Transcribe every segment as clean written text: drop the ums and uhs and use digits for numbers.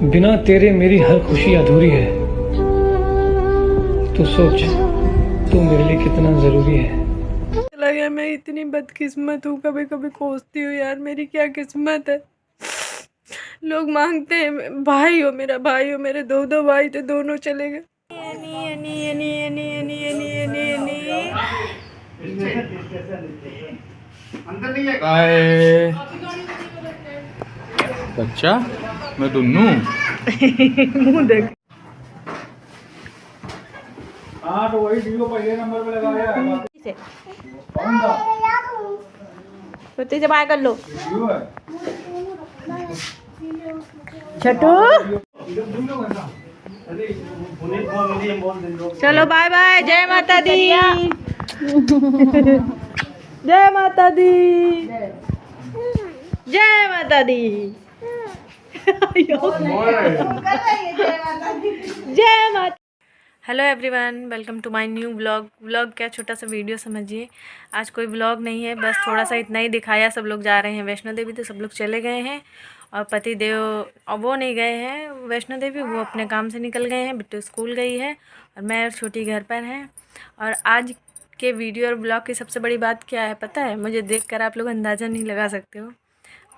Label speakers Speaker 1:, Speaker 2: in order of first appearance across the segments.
Speaker 1: बिना तेरे मेरी हर खुशी अधूरी है। तू सोच, तू मेरे लिए कितना जरूरी है।
Speaker 2: चला गया। मैं इतनी बदकिस्मत हूँ, कभी कभी कोसती हूँ यार, मेरी क्या किस्मत है। लोग मांगते हैं भाई हो, मेरा भाई हो, मेरे दो दो भाई थे, दोनों चले गए।
Speaker 3: बच्चा मैं दुन्नू
Speaker 2: मुंह देख।
Speaker 3: हाँ तो वही वीडियो पहले नंबर पे लगाया है। कौन सा
Speaker 2: तो बाय कर लो
Speaker 3: वीडियो है?
Speaker 2: छोटू। चलो बाय बाय, जय माता दी। जय माता दी, जय माता दी। जय माता। Hello everyone, welcome to my new vlog क्या छोटा सा वीडियो समझिए। आज कोई व्लॉग नहीं है, बस थोड़ा सा इतना ही दिखाया। सब लोग जा रहे हैं वैष्णो देवी, तो सब लोग चले गए हैं और पति देव और वो नहीं गए हैं वैष्णो देवी, वो अपने काम से निकल गए हैं। बिट्टू स्कूल गई है और मैं और छोटी घर पर हैं। और आज के वीडियो और ब्लॉग की सबसे बड़ी बात क्या है पता है? मुझे देखकर आप लोग अंदाज़ा नहीं लगा सकते हो।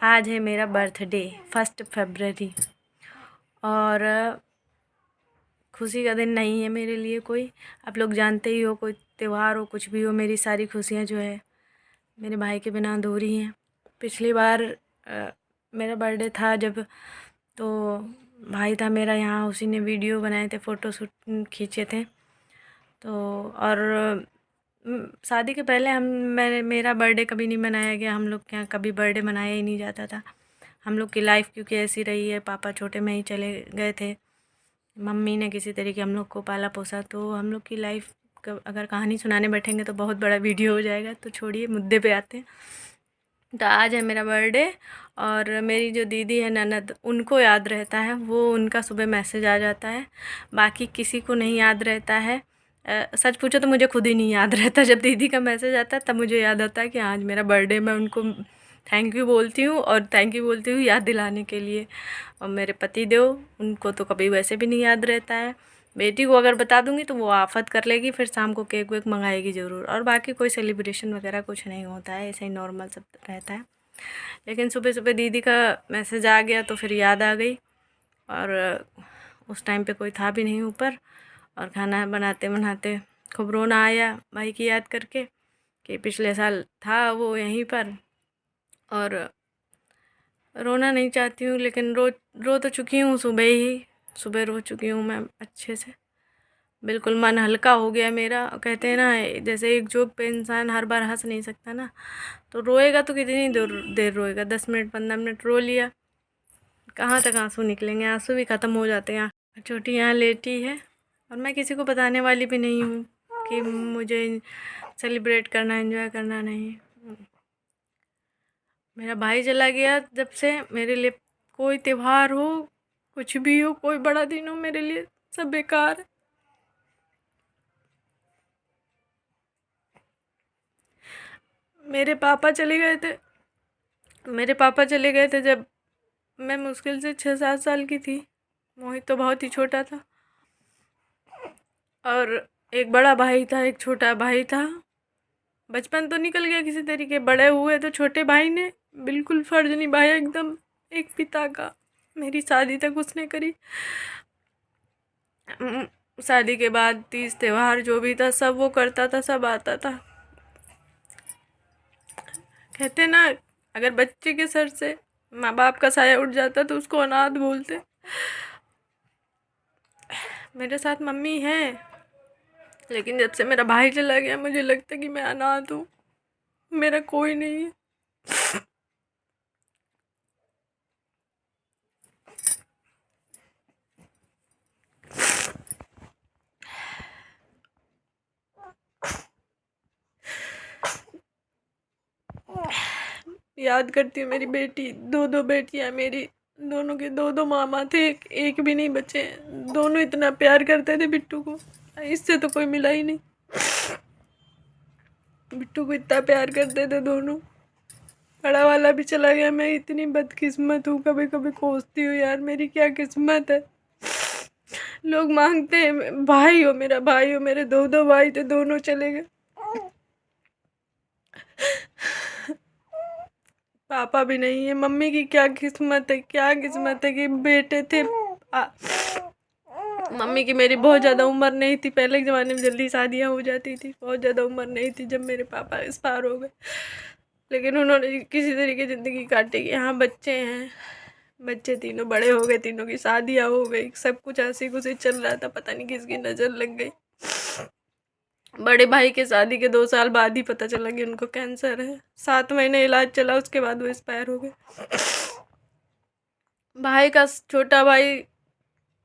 Speaker 2: आज है मेरा बर्थडे, 1 फरवरी। और खुशी का दिन नहीं है मेरे लिए कोई। आप लोग जानते ही हो, कोई त्यौहार हो कुछ भी हो, मेरी सारी खुशियाँ जो है मेरे भाई के बिना अधूरी हैं। पिछली बार मेरा बर्थडे था जब, तो भाई था मेरा यहाँ, उसी ने वीडियो बनाए थे, फ़ोटो शूट खींचे थे। तो और शादी के पहले मेरा बर्थडे कभी नहीं मनाया गया। हम लोग के यहाँ कभी बर्थडे मनाया ही नहीं जाता था। हम लोग की लाइफ क्योंकि ऐसी रही है, पापा छोटे में ही चले गए थे, मम्मी ने किसी तरीके हम लोग को पाला पोसा, तो हम लोग की लाइफ का अगर कहानी सुनाने बैठेंगे तो बहुत बड़ा वीडियो हो जाएगा। तो छोड़िए, मुद्दे पे आते हैं। तो आज है मेरा बर्थडे और मेरी जो दीदी है ननद, उनको याद रहता है, वो उनका सुबह मैसेज आ जाता है, बाकी किसी को नहीं याद रहता है। सच पूछो तो मुझे खुद ही नहीं याद रहता। जब दीदी का मैसेज आता है तब मुझे याद आता है कि आज मेरा बर्थडे। मैं उनको थैंक यू बोलती हूँ और थैंक यू बोलती हूँ याद दिलाने के लिए। और मेरे पति देव, उनको तो कभी वैसे भी नहीं याद रहता है। बेटी को अगर बता दूंगी तो वो आफत कर लेगी, फिर शाम को केक वेक मंगाएगी ज़रूर। और बाकी कोई सेलिब्रेशन वगैरह कुछ नहीं होता है, ऐसे ही नॉर्मल सब रहता है। लेकिन सुबह सुबह दीदी का मैसेज आ गया तो फिर याद आ गई। और उस टाइम पे कोई था भी नहीं ऊपर, और खाना बनाते बनाते खूब रोना आया भाई की याद करके कि पिछले साल था वो यहीं पर। और रोना नहीं चाहती हूँ, लेकिन रो तो चुकी हूँ। सुबह रो चुकी हूँ मैं अच्छे से, बिल्कुल मन हल्का हो गया मेरा। कहते हैं ना, जैसे एक जोक पे इंसान हर बार हंस नहीं सकता ना, तो रोएगा तो कितनी देर रोएगा, 10 मिनट 15 मिनट रो लिया, कहाँ तक आंसू निकलेंगे, आंसू भी ख़त्म हो जाते हैं। छोटी यहाँ लेटी है और मैं किसी को बताने वाली भी नहीं हूँ कि मुझे सेलिब्रेट करना, एंजॉय करना नहीं। मेरा भाई चला गया जब से, मेरे लिए कोई त्यौहार हो, कुछ भी हो, कोई बड़ा दिन हो, मेरे लिए सब बेकार है। मेरे पापा चले गए थे जब मैं मुश्किल से 6-7 साल की थी। मोहित तो बहुत ही छोटा था और एक बड़ा भाई था, एक छोटा भाई था। बचपन तो निकल गया किसी तरीके, बड़े हुए तो छोटे भाई ने बिल्कुल फर्ज निभाया एकदम एक पिता का। मेरी शादी तक उसने करी। शादी के बाद तीज त्यौहार जो भी था सब वो करता था, सब आता था। कहते ना, अगर बच्चे के सर से माँ बाप का साया उठ जाता तो उसको अनाथ बोलते। मेरे साथ मम्मी है, लेकिन जब से मेरा भाई चला गया मुझे लगता है कि मैं अनाथ हूँ, मेरा कोई नहीं है। याद करती हूँ मेरी बेटी, दो बेटियाँ मेरी, दोनों के दो मामा थे, एक भी नहीं बचे। दोनों इतना प्यार करते थे बिट्टू को, इससे तो कोई मिला ही नहीं। बिट्टू को इतना प्यार करते थे दोनों। बड़ा वाला भी चला गया। मैं इतनी बदकिस्मत हूँ, कभी कभी कोसती हूँ यार मेरी क्या किस्मत है। लोग मांगते हैं भाई हो, मेरा भाई हो, मेरे दो भाई थे, दोनों चले गए। पापा भी नहीं है। मम्मी की क्या किस्मत है, क्या किस्मत है कि बेटे थे। मम्मी की मेरी बहुत ज़्यादा उम्र नहीं थी, पहले के ज़माने में जल्दी शादियाँ हो जाती थी, बहुत ज़्यादा उम्र नहीं थी जब मेरे पापा एक्सपायर हो गए। लेकिन उन्होंने किसी तरीके ज़िंदगी काटी। यहाँ बच्चे हैं, बच्चे तीनों बड़े हो गए, तीनों की शादियाँ हो गई, सब कुछ हंसी खुशी चल रहा था। पता नहीं किसकी नज़र लग गई। बड़े भाई के शादी के 2 साल बाद ही पता चला कि उनको कैंसर है। 7 महीने इलाज चला, उसके बाद वो एक्सपायर हो गए। भाई का छोटा भाई,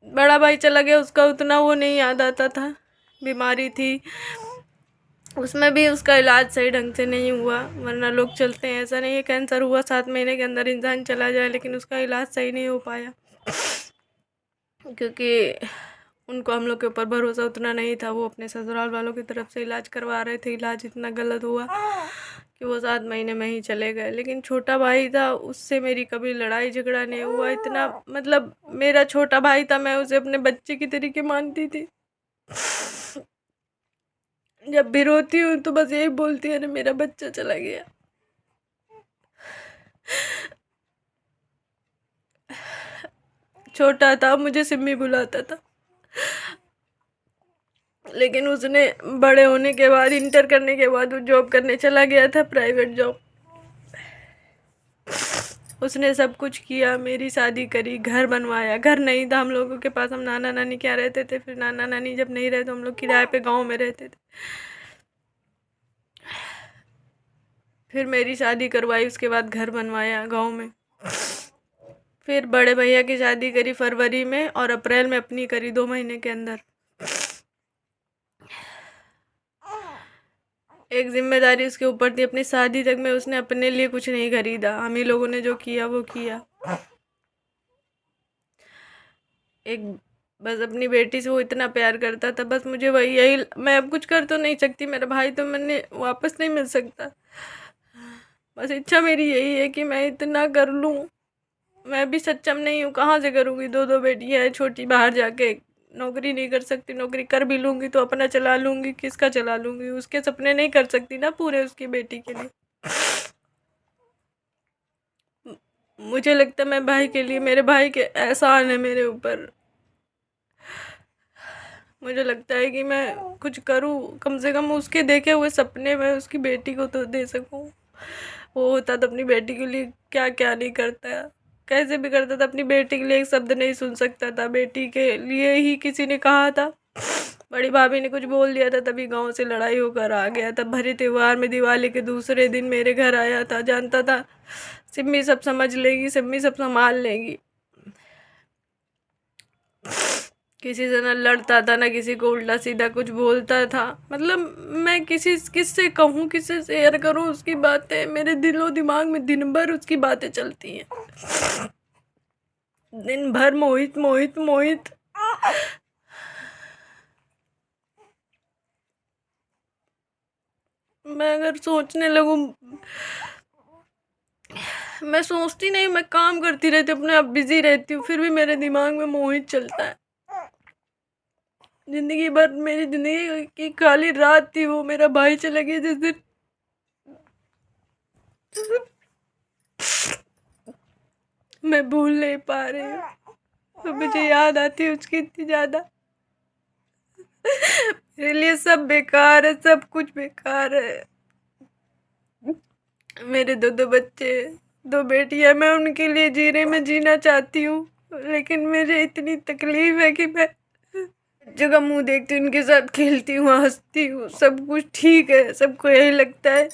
Speaker 2: बड़ा भाई चला गया, उसका उतना वो नहीं याद आता था, बीमारी थी, उसमें भी उसका इलाज सही ढंग से नहीं हुआ। वरना लोग चलते हैं, ऐसा नहीं है कैंसर हुआ 7 महीने के अंदर इंसान चला जाए, लेकिन उसका इलाज सही नहीं हो पाया क्योंकि उनको हम लोग के ऊपर भरोसा उतना नहीं था। वो अपने ससुराल वालों की तरफ से इलाज करवा रहे थे, इलाज इतना गलत हुआ कि वो 7 महीने में ही चले गए। लेकिन छोटा भाई था, उससे मेरी कभी लड़ाई झगड़ा नहीं हुआ। इतना मतलब मेरा छोटा भाई था, मैं उसे अपने बच्चे की तरीके मानती थी। जब भी रोती हूँ तो बस यही बोलती है, अरे मेरा बच्चा चला गया। छोटा था, मुझे सिम्मी बुलाता था, लेकिन उसने बड़े होने के बाद, इंटर करने के बाद वो जॉब करने चला गया था, प्राइवेट जॉब। उसने सब कुछ किया, मेरी शादी करी, घर बनवाया। घर नहीं था हम लोगों के पास, हम नाना नानी के यहाँ रहते थे। फिर नाना नानी जब नहीं रहे तो हम लोग किराए पे गांव में रहते थे। फिर मेरी शादी करवाई, उसके बाद घर बनवाया गांव में। फिर बड़े भैया की शादी करी फरवरी में, और अप्रैल में अपनी करी 2 महीने के अंदर। एक जिम्मेदारी उसके ऊपर थी, अपनी शादी तक में उसने अपने लिए कुछ नहीं खरीदा। हम ही लोगों ने जो किया वो किया। एक बस अपनी बेटी से वो इतना प्यार करता था, बस मुझे वही, यही। मैं अब कुछ कर तो नहीं सकती, मेरा भाई तो मैंने वापस नहीं मिल सकता। बस इच्छा मेरी यही है कि मैं इतना कर लूँ। मैं भी सक्षम नहीं हूँ, कहाँ से करूँगी। 2 बेटियाँ हैं, छोटी बाहर जाके नौकरी नहीं कर सकती, नौकरी कर भी लूँगी तो अपना चला लूँगी, किसका चला लूँगी। उसके सपने नहीं कर सकती ना पूरे उसकी बेटी के लिए। मुझे लगता है मैं भाई के लिए, मेरे भाई के एहसान है मेरे ऊपर। मुझे लगता है कि मैं कुछ करूँ, कम से कम उसके देखे हुए सपने में उसकी बेटी को तो दे सकूँ। वो होता तो अपनी बेटी के लिए क्या क्या नहीं करता, कैसे भी करता था। अपनी बेटी के लिए एक शब्द नहीं सुन सकता था। बेटी के लिए ही किसी ने कहा था, बड़ी भाभी ने कुछ बोल दिया था, तभी गांव से लड़ाई होकर आ गया था। भरे त्योहार में दिवाली के दूसरे दिन मेरे घर आया था। जानता था सिम्मी सब समझ लेगी, सिम्मी सब संभाल लेगी। किसी से ना लड़ता था, ना किसी को उल्टा सीधा कुछ बोलता था। मतलब मैं किससे कहूँ, किससे शेयर करूँ उसकी बातें। मेरे दिलो दिमाग में दिन भर उसकी बातें चलती हैं, दिन भर मोहित मोहित मोहित। मैं अगर सोचने लगूँ, मैं सोचती नहीं, मैं काम करती रहती हूँ, अपने आप बिजी रहती हूँ, फिर भी मेरे दिमाग में मोहित चलता है। जिंदगी भर मेरी जिंदगी की खाली रात थी, वो मेरा भाई चला गया जिस दिन। मैं भूल नहीं पा रही हूँ, तो मुझे याद आती है उसकी इतनी ज्यादा। मेरे लिए सब बेकार है, सब कुछ बेकार है। मेरे 2 बच्चे, 2 बेटियां, मैं उनके लिए जीना चाहती हूँ, लेकिन मुझे इतनी तकलीफ है कि मैं जगह मुंह देखती हूँ, उनके साथ खेलती हूँ, हंसती हूँ, सब कुछ ठीक है। सबको यही लगता है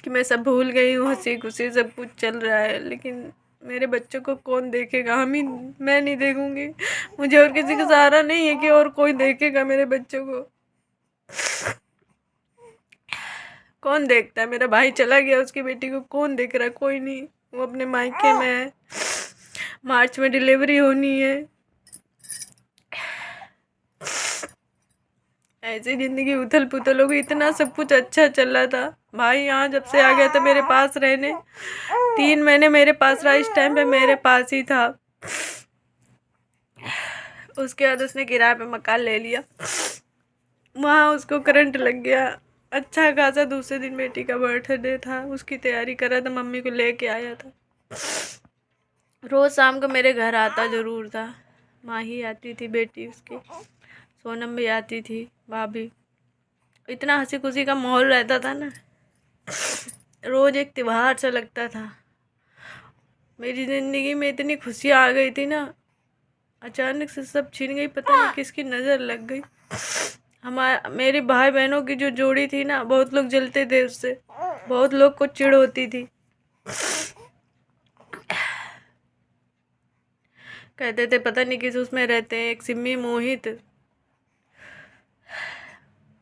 Speaker 2: कि मैं सब भूल गई हूँ, हंसी खुशी सब कुछ चल रहा है। लेकिन मेरे बच्चों को कौन देखेगा? मैं नहीं देखूंगी। मुझे और किसी का सहारा नहीं है कि और कोई देखेगा मेरे बच्चों को। कौन देखता है? मेरा भाई चला गया, उसकी बेटी को कौन देख रहा है? कोई नहीं। वो अपने मायके में है, मार्च में डिलीवरी होनी है। ऐसी ज़िंदगी उथल पुथल हो गई। इतना सब कुछ अच्छा चल रहा था। भाई यहाँ जब से आ गया था मेरे पास रहने, 3 महीने मेरे पास रहा, इस टाइम पे मेरे पास ही था। उसके बाद उसने किराए पे मकान ले लिया, वहाँ उसको करंट लग गया। अच्छा खासा दूसरे दिन बेटी का बर्थडे था, उसकी तैयारी कर रहा था, मम्मी को लेके आया था। रोज़ शाम को मेरे घर आता ज़रूर था। माही आती थी, बेटी उसकी, सोनम भी आती थी, भाभी। इतना हंसी खुशी का माहौल रहता था ना, रोज़ एक त्योहार सा लगता था। मेरी ज़िंदगी में इतनी खुशियाँ आ गई थी ना, अचानक से सब छीन गई। पता नहीं किसकी नज़र लग गई। मेरे भाई बहनों की जो जोड़ी थी ना, बहुत लोग जलते थे उससे, बहुत लोग को चिढ़ होती थी। कहते थे पता नहीं किस उसमें रहते हैं, एक सिम्मी मोहित।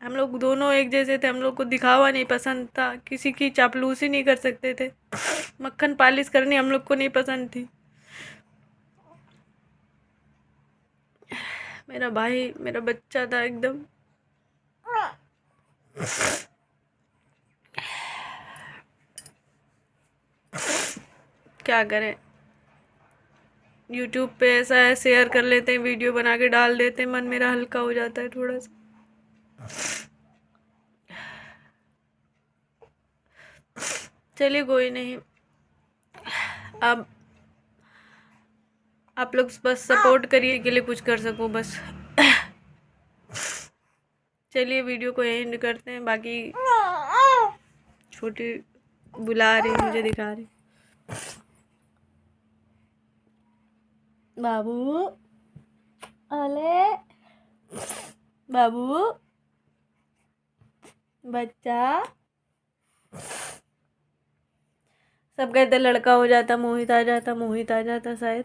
Speaker 2: हम लोग दोनों एक जैसे थे, हम लोग को दिखावा नहीं पसंद था, किसी की चापलूसी नहीं कर सकते थे, मक्खन पालिश करनी हम लोग को नहीं पसंद थी। मेरा भाई मेरा बच्चा था एकदम। क्या करें, यूट्यूब पे ऐसा है, शेयर कर लेते हैं, वीडियो बना के डाल देते हैं, मन मेरा हल्का हो जाता है थोड़ा सा। चलिए कोई नहीं, अब आप लोग बस सपोर्ट करिए के लिए कुछ कर सकूं बस। चलिए वीडियो को एंड करते हैं। बाकी छोटी बुला रही, मुझे दिखा रही। बाबू, अले बाबू, बच्चा। सब कहते लड़का हो जाता, मोहित आ जाता, मोहित आ जाता शायद।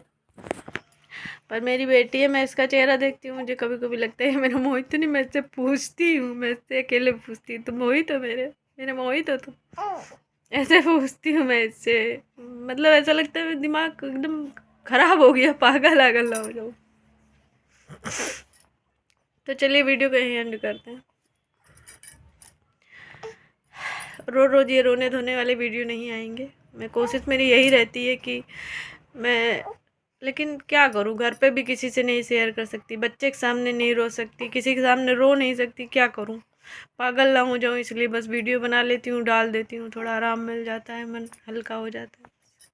Speaker 2: पर मेरी बेटी है, मैं इसका चेहरा देखती हूँ, मुझे कभी कभी लगता है मेरा मोहित तो नहीं। मैं इससे पूछती हूँ, मैं इससे अकेले पूछती हूँ, तुम मोहित हो मेरे मोहित हो तुम? ऐसे पूछती हूँ मैं इससे। मतलब ऐसा लगता है दिमाग एकदम खराब हो गया, पागल आगल ना हो जाओ। तो चलिए वीडियो को यहीं एंड करते हैं। रोज़ ये रोने धोने वाले वीडियो नहीं आएंगे। मैं कोशिश मेरी यही रहती है कि मैं, लेकिन क्या करूँ, घर पे भी किसी से नहीं शेयर कर सकती, बच्चे के सामने नहीं रो सकती, किसी के सामने रो नहीं सकती, क्या करूँ, पागल ना हो जाऊँ, इसलिए बस वीडियो बना लेती हूँ, डाल देती हूँ, थोड़ा आराम मिल जाता है, मन हल्का हो जाता है।